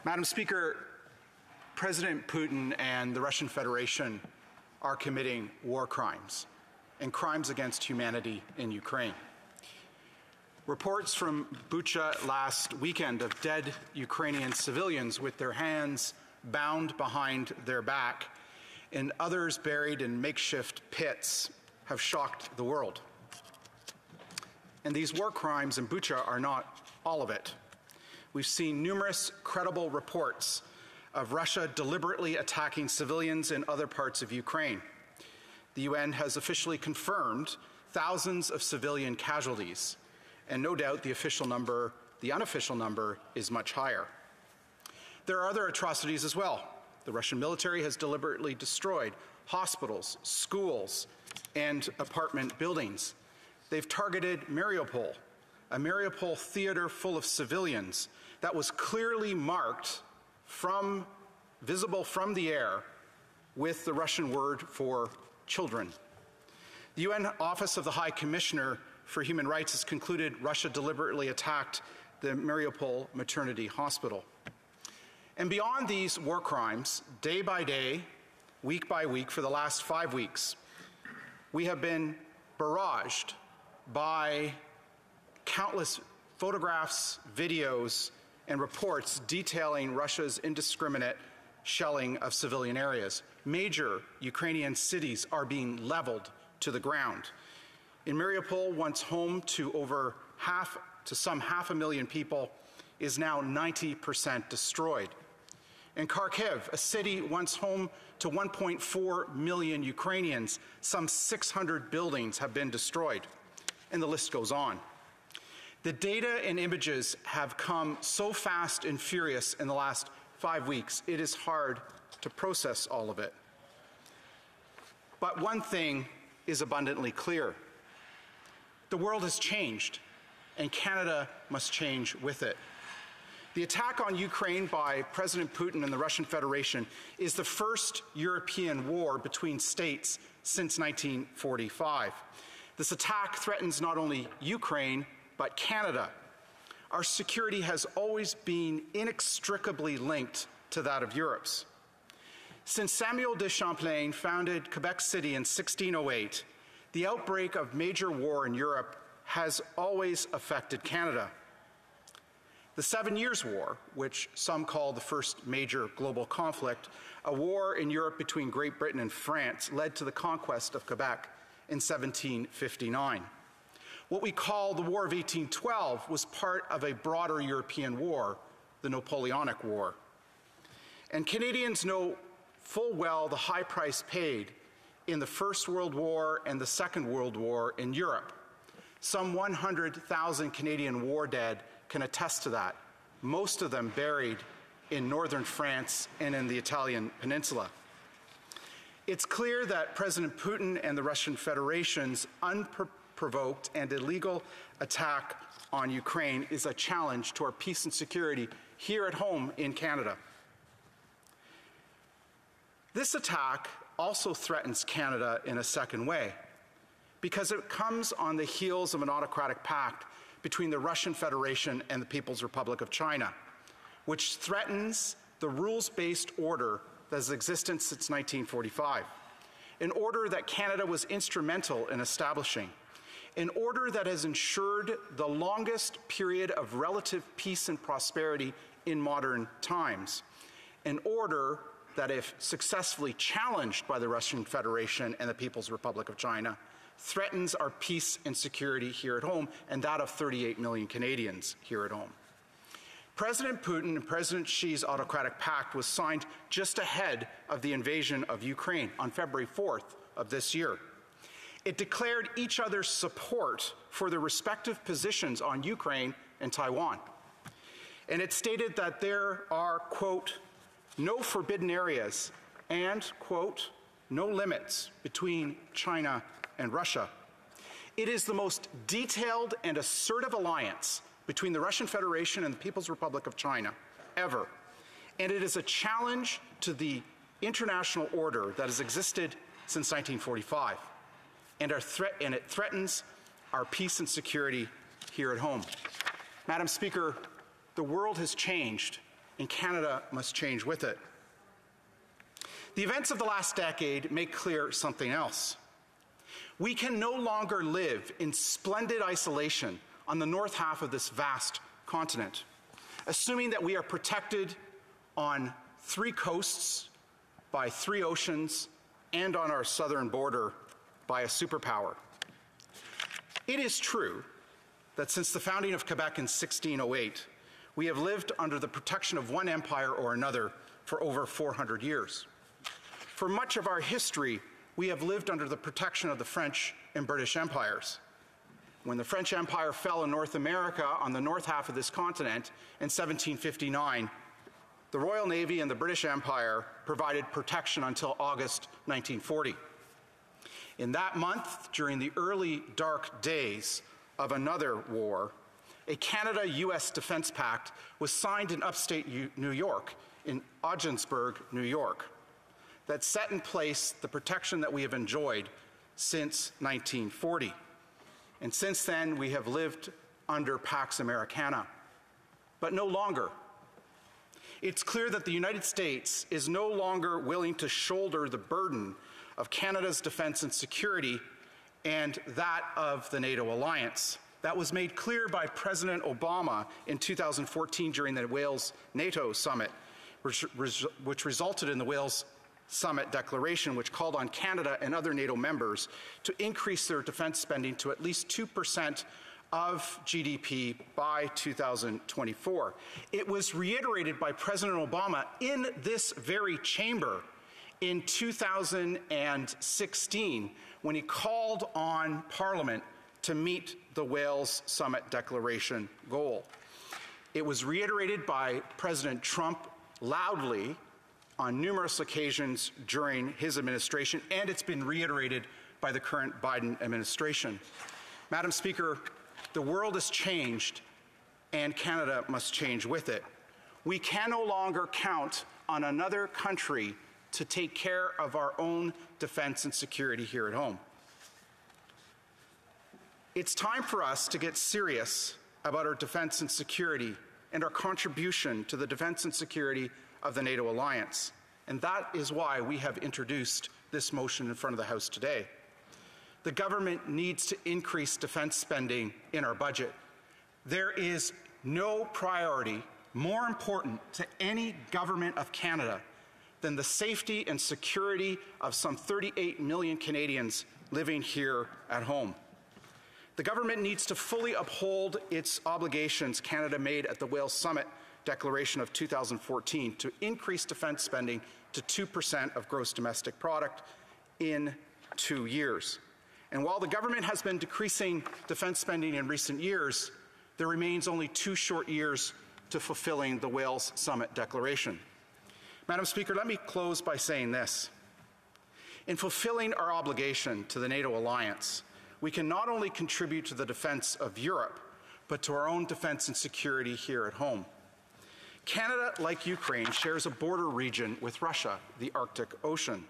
Madam Speaker, President Putin and the Russian Federation are committing war crimes and crimes against humanity in Ukraine. Reports from Bucha last weekend of dead Ukrainian civilians with their hands bound behind their back and others buried in makeshift pits have shocked the world. And these war crimes in Bucha are not all of it. We've seen numerous credible reports of Russia deliberately attacking civilians in other parts of Ukraine. The UN has officially confirmed thousands of civilian casualties, and no doubt the unofficial number is much higher. There are other atrocities as well. The Russian military has deliberately destroyed hospitals, schools, and apartment buildings. They've targeted Mariupol, a Mariupol theater full of civilians that was clearly marked visible from the air with the Russian word for children. The UN Office of the High Commissioner for Human Rights has concluded Russia deliberately attacked the Mariupol maternity hospital. And beyond these war crimes, day by day, week by week, for the last 5 weeks, we have been barraged by countless photographs, videos, and reports detailing Russia's indiscriminate shelling of civilian areas. Major Ukrainian cities are being leveled to the ground. In Mariupol, once home to some 500,000 people, is now 90% destroyed. In Kharkiv, a city once home to 1.4 million Ukrainians, some 600 buildings have been destroyed. And the list goes on. The data and images have come so fast and furious in the last 5 weeks, it is hard to process all of it. But one thing is abundantly clear. The world has changed, and Canada must change with it. The attack on Ukraine by President Putin and the Russian Federation is the first European war between states since 1945. This attack threatens not only Ukraine, but Canada. Our security has always been inextricably linked to that of Europe's. Since Samuel de Champlain founded Quebec City in 1608, the outbreak of major war in Europe has always affected Canada. The 7 Years' War, which some call the first major global conflict, a war in Europe between Great Britain and France, led to the conquest of Quebec in 1759. What we call the War of 1812 was part of a broader European war, the Napoleonic War. And Canadians know full well the high price paid in the First World War and the Second World War in Europe. Some 100,000 Canadian war dead can attest to that, most of them buried in northern France and in the Italian peninsula. It's clear that President Putin and the Russian Federation's unprovoked and illegal attack on Ukraine is a challenge to our peace and security here at home in Canada. This attack also threatens Canada in a second way, because it comes on the heels of an autocratic pact between the Russian Federation and the People's Republic of China, which threatens the rules-based order that has existed since 1945, an order that Canada was instrumental in establishing, an order that has ensured the longest period of relative peace and prosperity in modern times, an order that, if successfully challenged by the Russian Federation and the People's Republic of China, threatens our peace and security here at home and that of 38 million Canadians here at home. President Putin and President Xi's autocratic pact was signed just ahead of the invasion of Ukraine on February 4th of this year. It declared each other's support for their respective positions on Ukraine and Taiwan. And it stated that there are, quote, no forbidden areas and, quote, no limits between China and Russia. It is the most detailed and assertive alliance between the Russian Federation and the People's Republic of China ever. And it is a challenge to the international order that has existed since 1945. And it threatens our peace and security here at home. Madam Speaker, the world has changed, and Canada must change with it. The events of the last decade make clear something else. We can no longer live in splendid isolation on the north half of this vast continent, assuming that we are protected on 3 coasts by 3 oceans and on our southern border by a superpower. It is true that since the founding of Quebec in 1608, we have lived under the protection of one empire or another for over 400 years. For much of our history, we have lived under the protection of the French and British empires. When the French Empire fell in North America on the north half of this continent in 1759, the Royal Navy and the British Empire provided protection until August 1940. In that month, during the early dark days of another war, a Canada-US Defense Pact was signed in upstate New York, in Ogdensburg, New York, that set in place the protection that we have enjoyed since 1940. And since then, we have lived under Pax Americana, but no longer. It's clear that the United States is no longer willing to shoulder the burden of Canada's defense and security and that of the NATO alliance. That was made clear by President Obama in 2014 during the Wales NATO summit, which resulted in the Wales Summit Declaration, which called on Canada and other NATO members to increase their defense spending to at least 2% of GDP by 2024. It was reiterated by President Obama in this very chamber in 2016 when he called on Parliament to meet the Wales Summit Declaration goal. It was reiterated by President Trump loudly on numerous occasions during his administration, and it's been reiterated by the current Biden administration. Madam Speaker, the world has changed, and Canada must change with it. We can no longer count on another country to take care of our own defense and security here at home. It's time for us to get serious about our defense and security and our contribution to the defense and security of the NATO alliance. And that is why we have introduced this motion in front of the House today. The government needs to increase defense spending in our budget. There is no priority more important to any government of Canada than the safety and security of some 38 million Canadians living here at home. The government needs to fully uphold its obligations Canada made at the Wales Summit Declaration of 2014 to increase defense spending to 2% of gross domestic product in 2 years. And while the government has been decreasing defense spending in recent years, there remains only 2 short years to fulfilling the Wales Summit Declaration. Madam Speaker, let me close by saying this. In fulfilling our obligation to the NATO alliance, we can not only contribute to the defense of Europe, but to our own defense and security here at home. Canada, like Ukraine, shares a border region with Russia, the Arctic Ocean.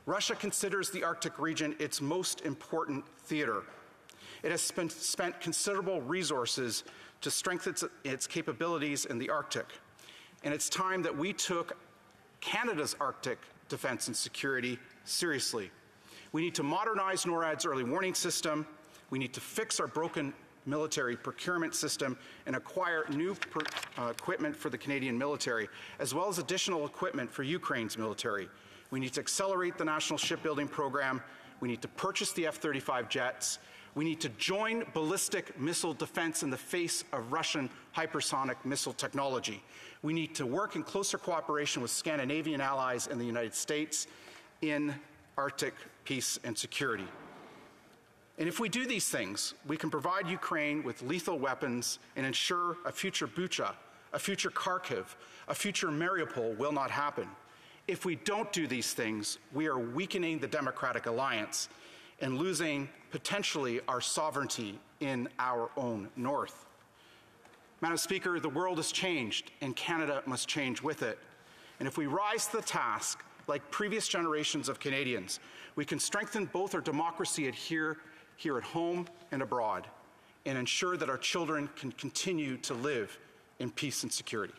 Russia considers the Arctic region its most important theater. It has spent considerable resources to strengthen its capabilities in the Arctic. And it's time that we took Canada's Arctic defense and security seriously. We need to modernize NORAD's early warning system. We need to fix our broken military procurement system and acquire new equipment for the Canadian military, as well as additional equipment for Ukraine's military. We need to accelerate the national shipbuilding program. We need to purchase the F-35 jets. We need to join ballistic missile defense in the face of Russian hypersonic missile technology. We need to work in closer cooperation with Scandinavian allies and the United States in Arctic peace and security. And if we do these things, we can provide Ukraine with lethal weapons and ensure a future Bucha, a future Kharkiv, a future Mariupol will not happen. If we don't do these things, we are weakening the democratic alliance and losing potentially our sovereignty in our own north. Madam Speaker, the world has changed and Canada must change with it. And if we rise to the task, like previous generations of Canadians, we can strengthen both our democracy here at home and abroad, and ensure that our children can continue to live in peace and security.